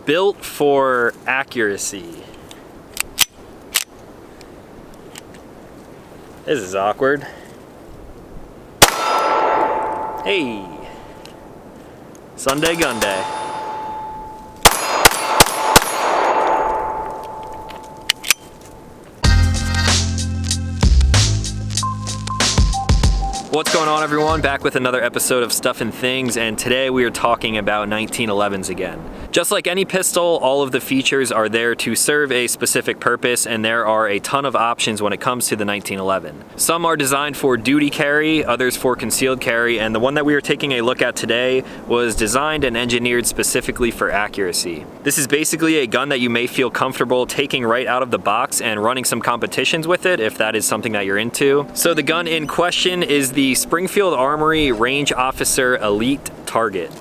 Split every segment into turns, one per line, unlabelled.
built for accuracy. This is awkward. Hey, Sunday GUNDAY. What's going on, everyone? Back with another episode of Stuff and Things, and today we are talking about 1911s again. Just like any pistol, all of the features are there to serve a specific purpose, and there are a ton of options when it comes to the 1911. Some are designed for duty carry, others for concealed carry, and the one that we are taking a look at today was designed and engineered specifically for accuracy. This is basically a gun that you may feel comfortable taking right out of the box and running some competitions with it if that is something that you're into. So the gun in question is the Springfield Armory Range Officer Elite Target.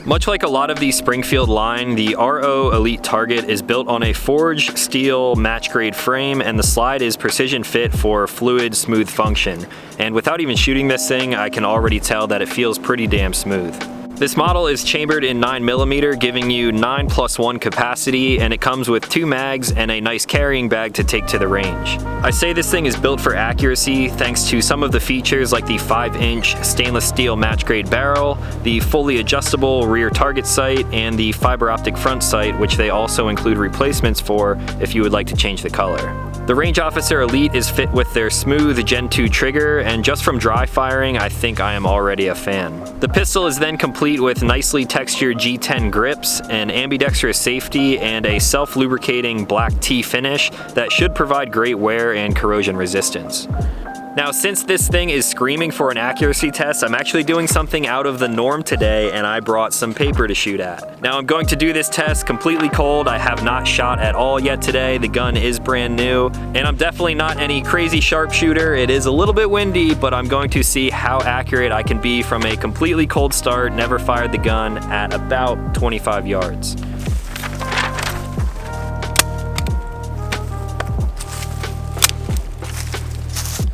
Much like a lot of the Springfield line, the RO Elite Target is built on a forged steel match grade frame, and the slide is precision fit for fluid, smooth function. And without even shooting this thing, I can already tell that it feels pretty damn smooth. This model is chambered in 9mm, giving you 9+1 capacity, and it comes with 2 mags and a nice carrying bag to take to the range. I say this thing is built for accuracy thanks to some of the features like the 5-inch stainless steel match grade barrel, the fully adjustable rear target sight, and the fiber optic front sight, which they also include replacements for if you would like to change the color. The Range Officer Elite is fit with their smooth Gen 2 trigger, and just from dry firing, I think I am already a fan. The pistol is then complete with nicely textured G10 grips, an ambidextrous safety, and a self-lubricating black tea finish that should provide great wear and corrosion resistance. Now, since this thing is screaming for an accuracy test, I'm actually doing something out of the norm today, and I brought some paper to shoot at. Now, I'm going to do this test completely cold. I have not shot at all yet today. The gun is brand new, and I'm definitely not any crazy sharpshooter. It is a little bit windy, but I'm going to see how accurate I can be from a completely cold start, never fired the gun, at about 25 yards.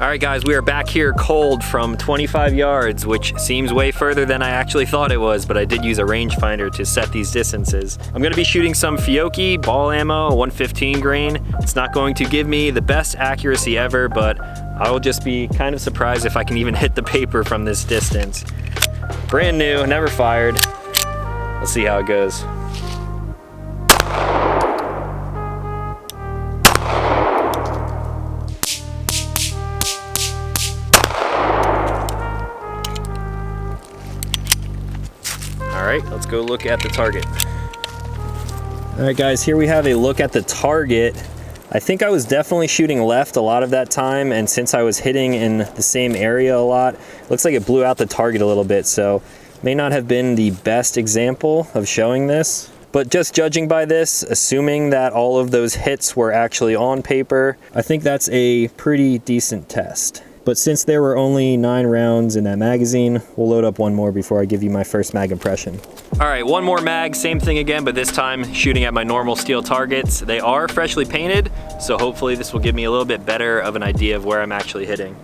Alright guys, we are back here cold from 25 yards, which seems way further than I actually thought it was, but I did use a rangefinder to set these distances. I'm going to be shooting some Fiocchi ball ammo, 115 grain. It's not going to give me the best accuracy ever, but I will just be kind of surprised if I can even hit the paper from this distance. Brand new, never fired. Let's see how it goes. Alright, let's go look at the target. Alright guys, here we have a look at the target. I think I was definitely shooting left a lot of that time, and since I was hitting in the same area a lot, looks like it blew out the target a little bit, so may not have been the best example of showing this. But just judging by this, assuming that all of those hits were actually on paper, I think that's a pretty decent test. But since there were only 9 rounds in that magazine, we'll load up one more before I give you my first mag impression. All right, one more mag, same thing again, but this time shooting at my normal steel targets. They are freshly painted, so hopefully this will give me a little bit better of an idea of where I'm actually hitting.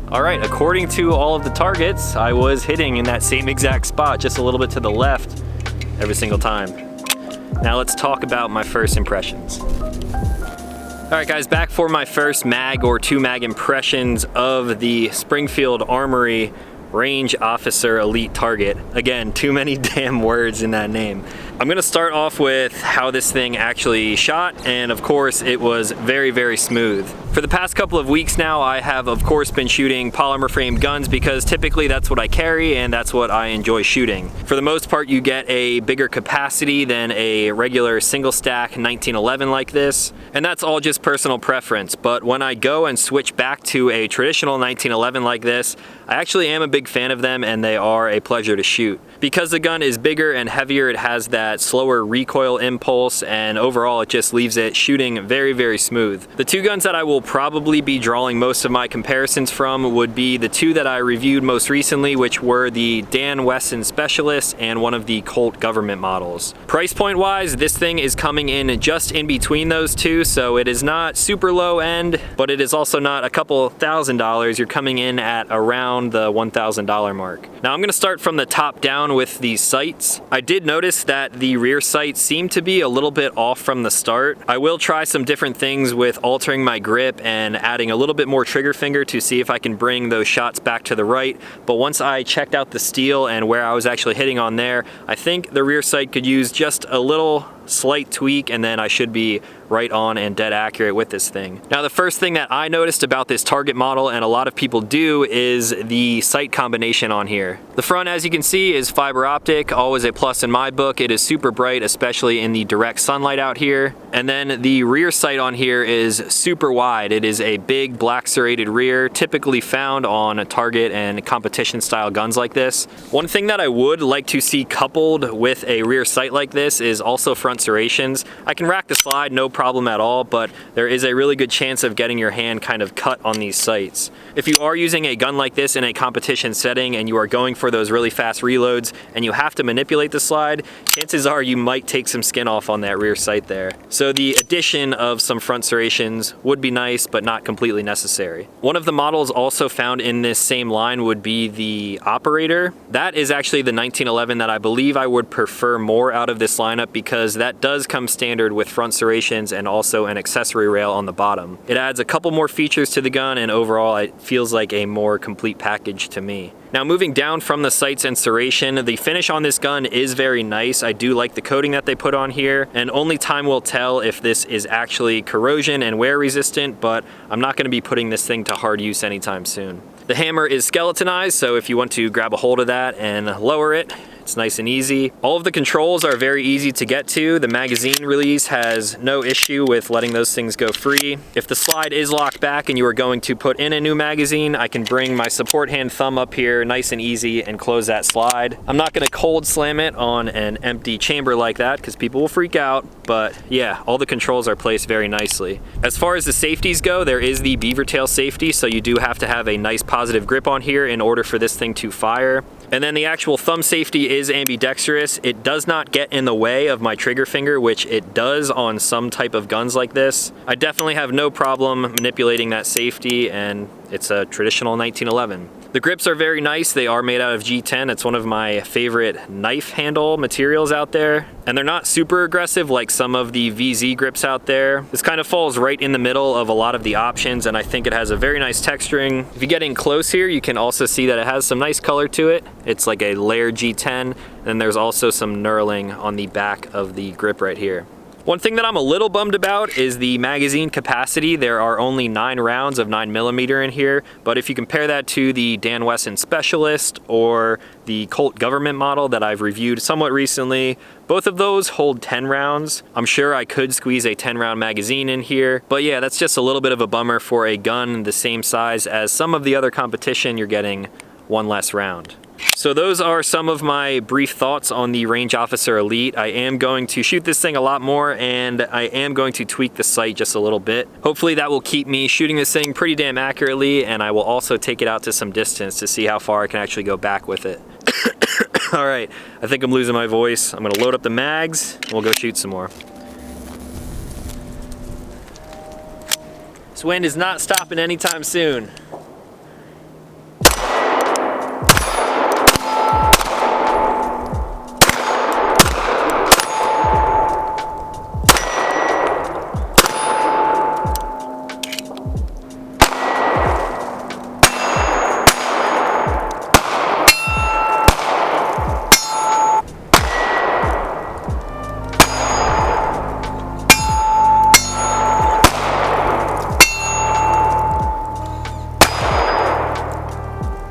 All right, according to all of the targets, I was hitting in that same exact spot, just a little bit to the left every single time. Now let's talk about my first impressions. All right guys, back for my first mag or 2 mag impressions of the Springfield Armory Range Officer Elite Target. Again, too many damn words in that name. I'm gonna start off with how this thing actually shot, and of course it was very, very smooth. For the past couple of weeks now, I have of course been shooting polymer framed guns because typically that's what I carry and that's what I enjoy shooting. For the most part, you get a bigger capacity than a regular single stack 1911 like this, and that's all just personal preference. But when I go and switch back to a traditional 1911 like this, I actually am a big fan of them, and they are a pleasure to shoot. Because the gun is bigger and heavier, it has that that slower recoil impulse, and overall it just leaves it shooting very, very smooth. The two guns that I will probably be drawing most of my comparisons from would be the two that I reviewed most recently, which were the Dan Wesson Specialist and one of the Colt Government models. Price point wise, this thing is coming in just in between those two, so it is not super low end, but it is also not a couple $1,000s. You're coming in at around the $1,000 mark. Now I'm gonna start from the top down with these sights. I did notice that the rear sights seem to be a little bit off from the start. I will try some different things with altering my grip and adding a little bit more trigger finger to see if I can bring those shots back to the right. But once I checked out the steel and where I was actually hitting on there, I think the rear sight could use just a little slight tweak, and then I should be right on and dead accurate with this thing. Now the first thing that I noticed about this target model, and a lot of people do, is the sight combination on here. The front, as you can see, is fiber optic, always a plus in my book. It is super bright, especially in the direct sunlight out here. And then the rear sight on here is super wide. It is a big black serrated rear, typically found on a target and competition style guns like this. One thing that I would like to see coupled with a rear sight like this is also front serrations. I can rack the slide, no problem at all, but there is a really good chance of getting your hand kind of cut on these sights. If you are using a gun like this in a competition setting and you are going for those really fast reloads and you have to manipulate the slide, chances are you might take some skin off on that rear sight there. So the addition of some front serrations would be nice, but not completely necessary. One of the models also found in this same line would be the Operator. That is actually the 1911 that I believe I would prefer more out of this lineup, because that does come standard with front serrations and also an accessory rail on the bottom. It adds a couple more features to the gun, and overall it feels like a more complete package to me. Now moving down from the sights and serration, the finish on this gun is very nice. I do like the coating that they put on here, and only time will tell if this is actually corrosion and wear resistant, but I'm not going to be putting this thing to hard use anytime soon. The hammer is skeletonized, so if you want to grab a hold of that and lower it, it's nice and easy. All of the controls are very easy to get to. The magazine release has no issue with letting those things go free. If the slide is locked back and you are going to put in a new magazine, I can bring my support hand thumb up here nice and easy and close that slide. I'm not gonna cold slam it on an empty chamber like that because people will freak out, but yeah, all the controls are placed very nicely. As far as the safeties go, there is the beaver tail safety, so you do have to have a nice positive grip on here in order for this thing to fire. And then the actual thumb safety is ambidextrous. It does not get in the way of my trigger finger, which it does on some type of guns like this. I definitely have no problem manipulating that safety, and it's a traditional 1911. The grips are very nice. They are made out of G10. It's one of my favorite knife handle materials out there. And they're not super aggressive like some of the VZ grips out there. This kind of falls right in the middle of a lot of the options, and I think it has a very nice texturing. If you get in close here, you can also see that it has some nice color to it. It's like a layered G10, and there's also some knurling on the back of the grip right here. One thing that I'm a little bummed about is the magazine capacity. There are only 9 rounds of 9mm in here, but if you compare that to the Dan Wesson Specialist or the Colt Government model that I've reviewed somewhat recently, both of those hold 10 rounds. I'm sure I could squeeze a 10-round magazine in here, but yeah, that's just a little bit of a bummer for a gun the same size as some of the other competition. You're getting one less round. So those are some of my brief thoughts on the Range Officer Elite. I am going to shoot this thing a lot more, and I am going to tweak the sight just a little bit. Hopefully that will keep me shooting this thing pretty damn accurately, and I will also take it out to some distance to see how far I can actually go back with it. All right, I think I'm losing my voice. I'm gonna load up the mags, and we'll go shoot some more. This wind is not stopping anytime soon.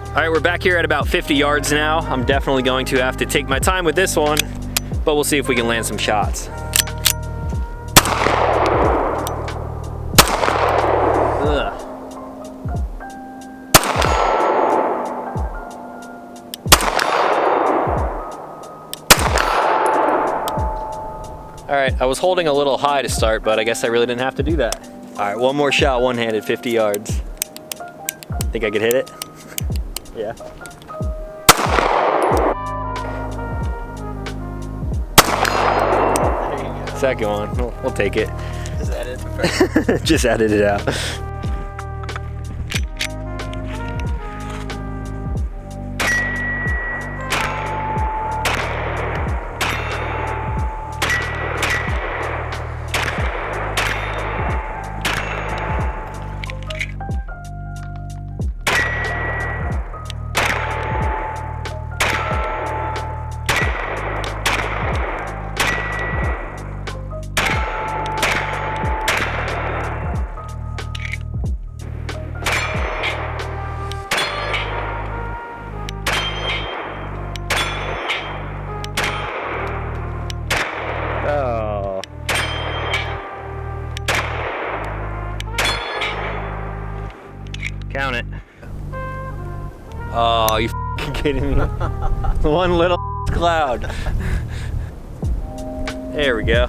All right, we're back here at about 50 yards now. I'm definitely going to have to take my time with this one, but we'll see if we can land some shots. Ugh. right, I was holding a little high to start, but I guess I really didn't have to do that. All right, one more shot, one-handed, 50 yards. Think I could hit it? Yeah. There you go. Second one, we'll take it.
Just edit.
Just edit it out. Oh. Count it. Oh, you f***ing kidding me? One little cloud. There we go.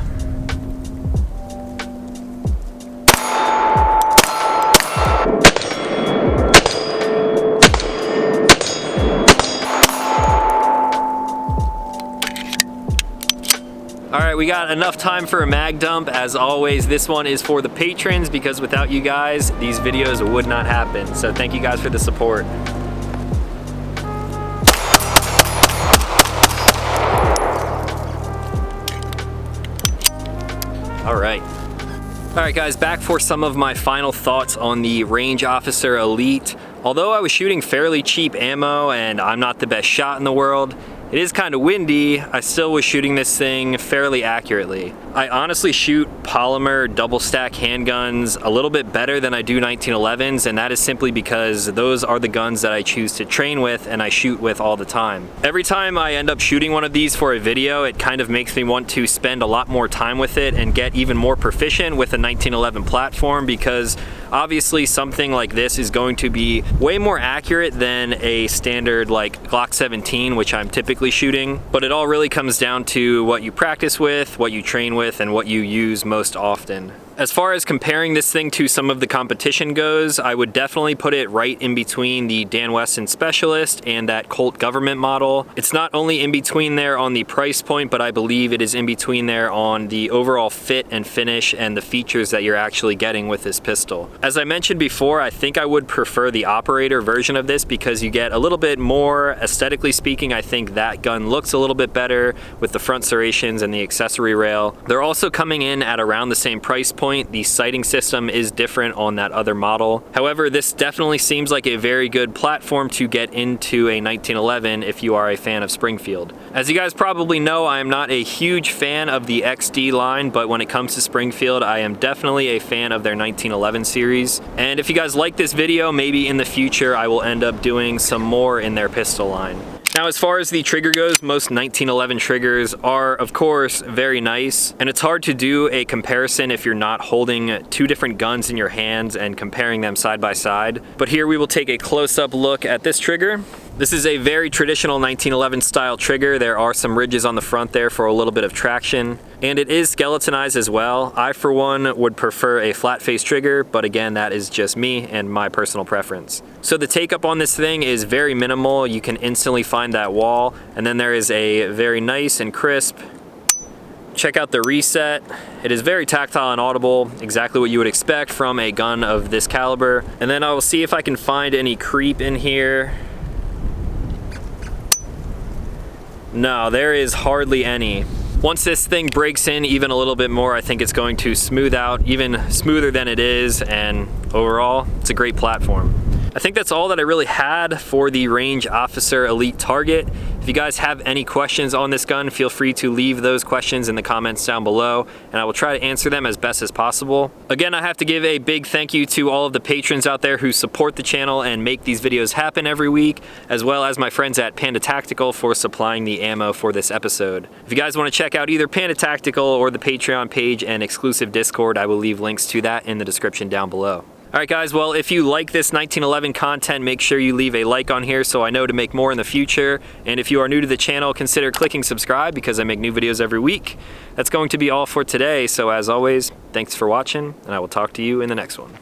All right, we got enough time for a mag dump. As always, this one is for the patrons because without you guys, these videos would not happen. So thank you guys for the support. All right guys, back for some of my final thoughts on the Range Officer Elite. Although I was shooting fairly cheap ammo and I'm not the best shot in the world, it is kind of windy, I still was shooting this thing fairly accurately. I honestly shoot polymer double stack handguns a little bit better than I do 1911s, and that is simply because those are the guns that I choose to train with and I shoot with all the time. Every time I end up shooting one of these for a video, it kind of makes me want to spend a lot more time with it and get even more proficient with a 1911 platform, because obviously something like this is going to be way more accurate than a standard like Glock 17, which I'm typically shooting. But it all really comes down to what you practice with, what you train with, and what you use most often. As far as comparing this thing to some of the competition goes, I would definitely put it right in between the Dan Wesson Specialist and that Colt Government model. It's not only in between there on the price point, but I believe it is in between there on the overall fit and finish and the features that you're actually getting with this pistol. As I mentioned before, I think I would prefer the operator version of this because you get a little bit more, aesthetically speaking. I think that gun looks a little bit better with the front serrations and the accessory rail. They're also coming in at around the same price point. The sighting system is different on that other model. However, this definitely seems like a very good platform to get into a 1911 if you are a fan of Springfield. As you guys probably know, I am not a huge fan of the XD line, but when it comes to Springfield, I am definitely a fan of their 1911 series. And if you guys like this video, maybe in the future I will end up doing some more in their pistol line. Now, as far as the trigger goes, most 1911 triggers are, of course, very nice, and it's hard to do a comparison if you're not holding two different guns in your hands and comparing them side by side. But here we will take a close-up look at this trigger. This is a very traditional 1911 style trigger. There are some ridges on the front there for a little bit of traction, and it is skeletonized as well. I, for one, would prefer a flat face trigger, but again, that is just me and my personal preference. So the take up on this thing is very minimal. You can instantly find that wall, and then there is a very nice and crisp. Check out the reset. It is very tactile and audible, exactly what you would expect from a gun of this caliber. And then I will see if I can find any creep in here. No, there is hardly any. Once this thing breaks in even a little bit more, I think it's going to smooth out even smoother than it is, and overall, it's a great platform. I think that's all that I really had for the Range Officer Elite Target. If you guys have any questions on this gun, feel free to leave those questions in the comments down below, and I will try to answer them as best as possible. Again, I have to give a big thank you to all of the patrons out there who support the channel and make these videos happen every week, as well as my friends at Panda Tactical for supplying the ammo for this episode. If you guys want to check out either Panda Tactical or the Patreon page and exclusive Discord, I will leave links to that in the description down below. All right guys, well if you like this 1911 content, make sure you leave a like on here so I know to make more in the future. And if you are new to the channel, consider clicking subscribe because I make new videos every week. That's going to be all for today, so as always, thanks for watching and I will talk to you in the next one.